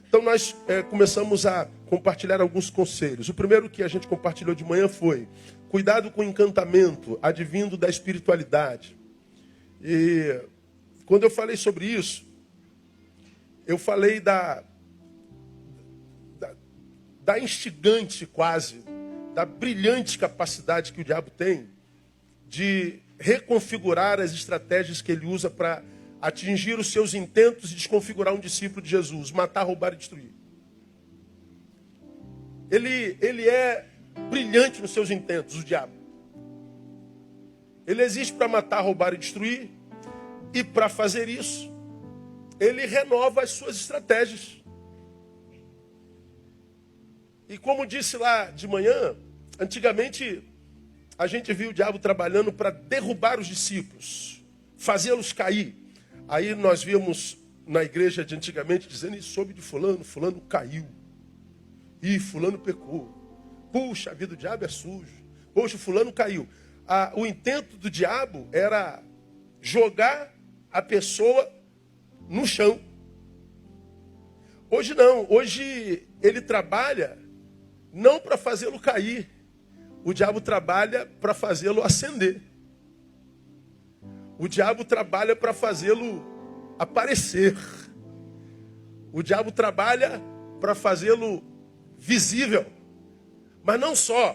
Então nós começamos a compartilhar alguns conselhos. O primeiro que a gente compartilhou de manhã foi: cuidado com o encantamento advindo da espiritualidade. E quando eu falei sobre isso, eu falei da instigante quase, da brilhante capacidade que o diabo tem de reconfigurar as estratégias que ele usa para atingir os seus intentos e desconfigurar um discípulo de Jesus, matar, roubar e destruir. Ele é brilhante nos seus intentos, o diabo. Ele existe para matar, roubar e destruir, e para fazer isso, ele renova as suas estratégias. E como disse lá de manhã, antigamente a gente viu o diabo trabalhando para derrubar os discípulos, fazê-los cair. Aí nós víamos na igreja de antigamente dizendo: e soube de fulano, fulano caiu. E fulano pecou. Puxa, a vida do diabo é sujo. Poxa, fulano caiu. O intento do diabo era jogar a pessoa no chão. Hoje não. Hoje ele trabalha não para fazê-lo cair. O diabo trabalha para fazê-lo ascender. O diabo trabalha para fazê-lo aparecer. O diabo trabalha para fazê-lo visível. Mas não só.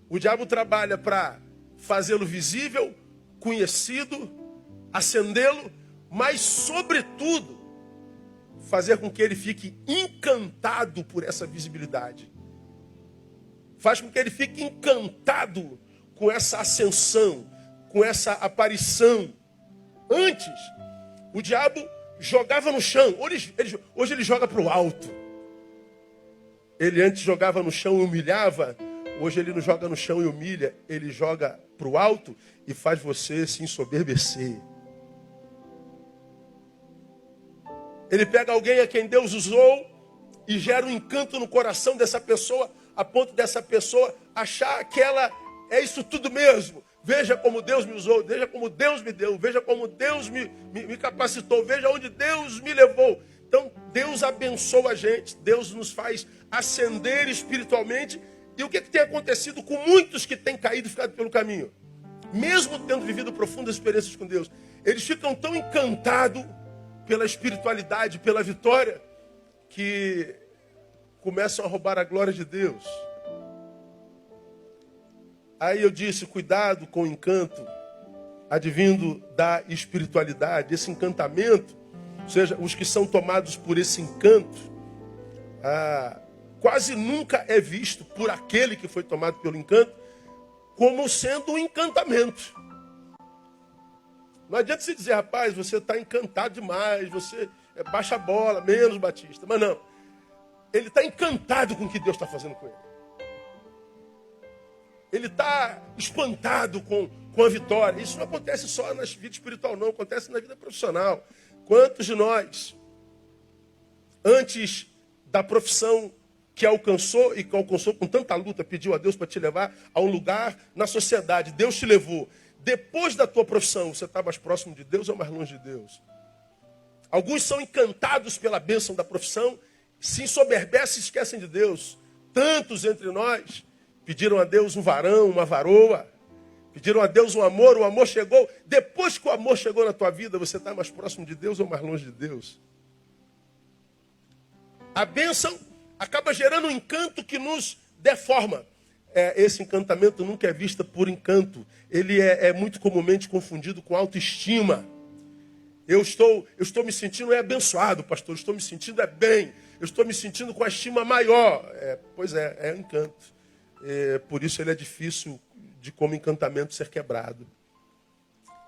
O diabo trabalha para fazê-lo visível, conhecido, acendê-lo, mas, sobretudo, fazer com que ele fique encantado por essa visibilidade. Faz com que ele fique encantado com essa ascensão, com essa aparição. Antes, o diabo jogava no chão. Hoje ele joga para o alto. Ele antes jogava no chão e humilhava. Hoje ele não joga no chão e humilha. Ele joga para o alto e faz você se ensoberbecer. Ele pega alguém a quem Deus usou e gera um encanto no coração dessa pessoa, a ponto dessa pessoa achar que ela é isso tudo mesmo. Veja como Deus me usou, veja como Deus me deu, veja como Deus me capacitou, veja onde Deus me levou. Então, Deus abençoa a gente, Deus nos faz ascender espiritualmente. E o que tem acontecido com muitos que têm caído e ficado pelo caminho? Mesmo tendo vivido profundas experiências com Deus, eles ficam tão encantados pela espiritualidade, pela vitória, que começam a roubar a glória de Deus. Aí eu disse: cuidado com o encanto advindo da espiritualidade. Esse encantamento, ou seja, os que são tomados por esse encanto, quase nunca é visto por aquele que foi tomado pelo encanto como sendo um encantamento. Não adianta se dizer: rapaz, você está encantado demais, você baixa a bola, menos Batista. Mas não, ele está encantado com o que Deus está fazendo com ele. Ele está espantado com a vitória. Isso não acontece só na vida espiritual, não. Acontece na vida profissional. Quantos de nós, antes da profissão que alcançou, e que alcançou com tanta luta, pediu a Deus para te levar a um lugar na sociedade, Deus te levou. Depois da tua profissão, você está mais próximo de Deus ou mais longe de Deus? Alguns são encantados pela bênção da profissão, se ensoberbecem e esquecem de Deus. Tantos entre nós pediram a Deus um varão, uma varoa. Pediram a Deus um amor, o amor chegou. Depois que o amor chegou na tua vida, você está mais próximo de Deus ou mais longe de Deus? A bênção acaba gerando um encanto que nos deforma. Esse encantamento nunca é visto por encanto. Ele é muito comumente confundido com autoestima. Eu estou me sentindo abençoado, pastor. Eu estou me sentindo bem. Eu estou me sentindo com a estima maior. Pois é encanto. Por isso ele é difícil de como encantamento ser quebrado.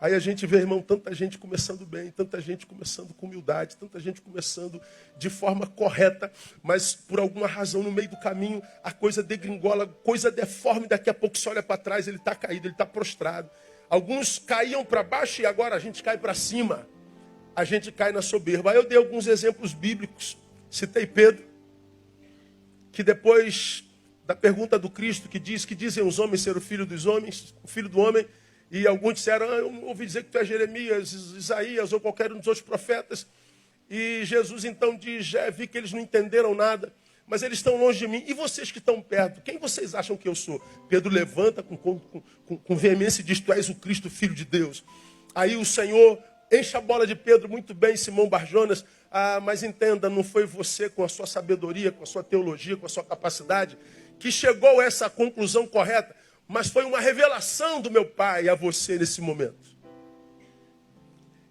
Aí a gente vê, irmão, tanta gente começando bem, tanta gente começando com humildade, tanta gente começando de forma correta, mas por alguma razão no meio do caminho a coisa degringola, coisa deforme, daqui a pouco você olha para trás, ele está caído, ele está prostrado. Alguns caíam para baixo e agora a gente cai para cima. A gente cai na soberba. Aí eu dei alguns exemplos bíblicos. Citei Pedro. que depois da pergunta do Cristo, que dizem os homens ser o filho dos homens, o filho do homem, e alguns disseram, eu ouvi dizer que tu és Jeremias, Isaías ou qualquer um dos outros profetas. E Jesus então diz, já vi que eles não entenderam nada, mas eles estão longe de mim. E vocês que estão perto, quem vocês acham que eu sou? Pedro levanta com veemência e diz, tu és o Cristo, filho de Deus. Aí o Senhor enche a bola de Pedro, muito bem, Simão Barjonas, mas entenda, não foi você com a sua sabedoria, com a sua teologia, com a sua capacidade, que chegou a essa conclusão correta, mas foi uma revelação do meu Pai a você nesse momento.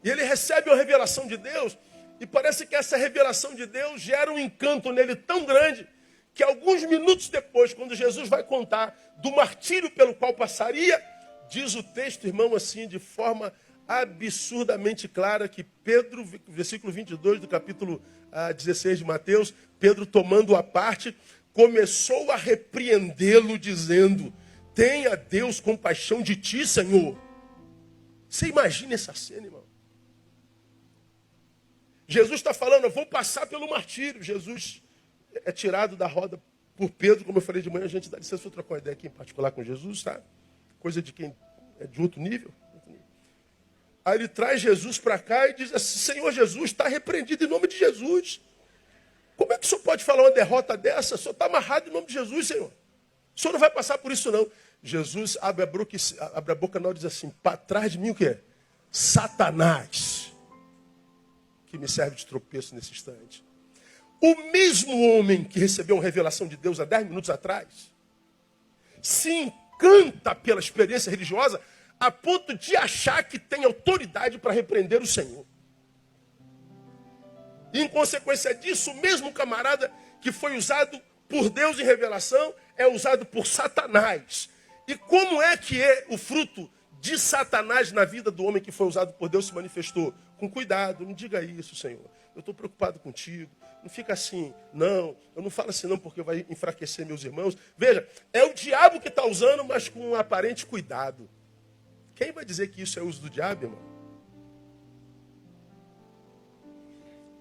E ele recebe a revelação de Deus, e parece que essa revelação de Deus gera um encanto nele tão grande, que alguns minutos depois, quando Jesus vai contar do martírio pelo qual passaria, diz o texto, irmão, assim, de forma absurdamente clara, que Pedro, versículo 22 do capítulo 16 de Mateus, Pedro tomando a parte, começou a repreendê-lo, dizendo, tenha Deus compaixão de ti, Senhor. Você imagina essa cena, irmão? Jesus está falando, eu vou passar pelo martírio. Jesus é tirado da roda por Pedro, como eu falei de manhã, a gente dá licença, vou trocar uma ideia aqui em particular com Jesus, tá? Coisa de quem é de outro nível. Aí ele traz Jesus para cá e diz assim, Senhor Jesus, está repreendido em nome de Jesus. Como é que o senhor pode falar uma derrota dessa? O senhor está amarrado em nome de Jesus, Senhor. O senhor não vai passar por isso, não. Jesus abre a boca e diz assim, para trás de mim o quê? Satanás, que me serve de tropeço nesse instante. O mesmo homem que recebeu uma revelação de Deus há 10 minutos atrás, se encanta pela experiência religiosa, a ponto de achar que tem autoridade para repreender o Senhor. E em consequência disso, o mesmo camarada que foi usado por Deus em revelação, é usado por Satanás. E como é que o fruto de Satanás na vida do homem que foi usado por Deus se manifestou? Com cuidado, não diga isso, Senhor. Eu estou preocupado contigo. Não fica assim, não. Eu não falo assim não porque vai enfraquecer meus irmãos. Veja, é o diabo que está usando, mas com um aparente cuidado. Quem vai dizer que isso é uso do diabo, irmão?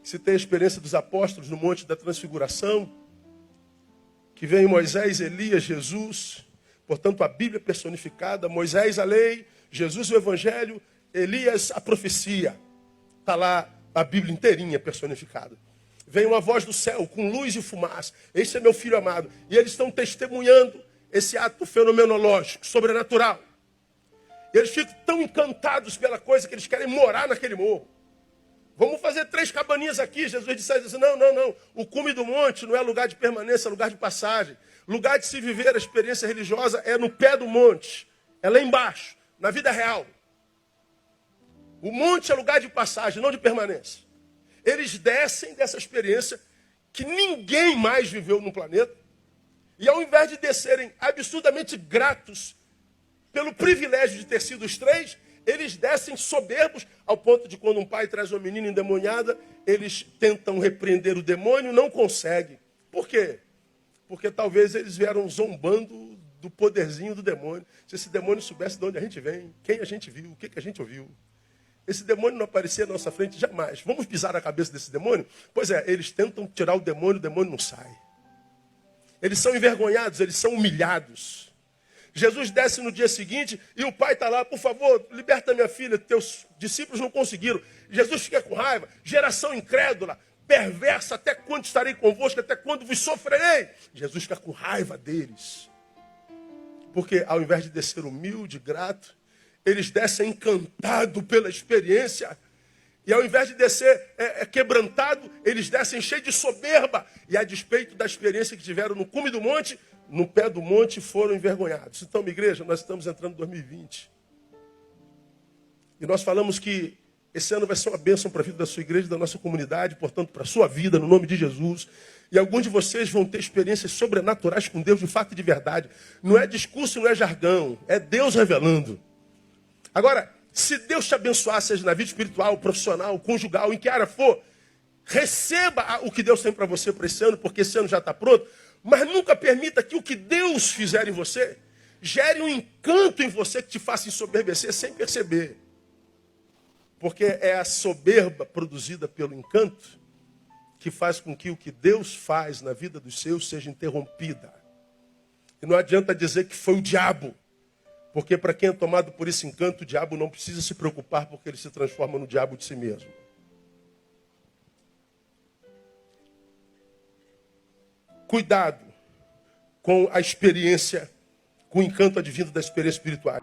Se tem a experiência dos apóstolos no Monte da Transfiguração, que vem Moisés, Elias, Jesus, portanto a Bíblia personificada, Moisés a lei, Jesus o Evangelho, Elias a profecia. Está lá a Bíblia inteirinha personificada. Vem uma voz do céu com luz e fumaça. Esse é meu filho amado. E eles estão testemunhando esse ato fenomenológico, sobrenatural. Eles ficam tão encantados pela coisa que eles querem morar naquele morro. Vamos fazer 3 cabaninhas aqui. Jesus disse assim, não. O cume do monte não é lugar de permanência, é lugar de passagem. Lugar de se viver a experiência religiosa é no pé do monte. É lá embaixo, na vida real. O monte é lugar de passagem, não de permanência. Eles descem dessa experiência que ninguém mais viveu no planeta. E ao invés de descerem absurdamente gratos pelo privilégio de ter sido os 3, eles descem soberbos ao ponto de quando um pai traz uma menina endemoniada, eles tentam repreender o demônio, não conseguem. Por quê? Porque talvez eles vieram zombando do poderzinho do demônio. Se esse demônio soubesse de onde a gente vem, quem a gente viu, o que a gente ouviu. Esse demônio não aparecia na nossa frente jamais. Vamos pisar na cabeça desse demônio? Pois é, eles tentam tirar o demônio não sai. Eles são envergonhados, eles são humilhados. Jesus desce no dia seguinte e o pai está lá, por favor, liberta minha filha, teus discípulos não conseguiram. Jesus fica com raiva, geração incrédula, perversa, até quando estarei convosco, até quando vos sofrerei? Jesus fica com raiva deles. Porque ao invés de descer humilde, grato, eles descem encantado pela experiência. E ao invés de descer quebrantado, eles descem cheio de soberba. E a despeito da experiência que tiveram no cume do monte, no pé do monte foram envergonhados. Então, minha igreja, nós estamos entrando em 2020. E nós falamos que esse ano vai ser uma bênção para a vida da sua igreja, da nossa comunidade, portanto, para a sua vida, no nome de Jesus. E alguns de vocês vão ter experiências sobrenaturais com Deus, de fato e de verdade. Não é discurso, não é jargão, é Deus revelando. Agora, se Deus te abençoar, seja na vida espiritual, profissional, conjugal, em que área for, receba o que Deus tem para você para esse ano, porque esse ano já está pronto. Mas nunca permita que o que Deus fizer em você gere um encanto em você que te faça ensoberbecer sem perceber. Porque é a soberba produzida pelo encanto que faz com que o que Deus faz na vida dos seus seja interrompida. E não adianta dizer que foi o diabo, porque para quem é tomado por esse encanto, o diabo não precisa se preocupar, porque ele se transforma no diabo de si mesmo. Cuidado com a experiência, com o encanto advindo da experiência espiritual.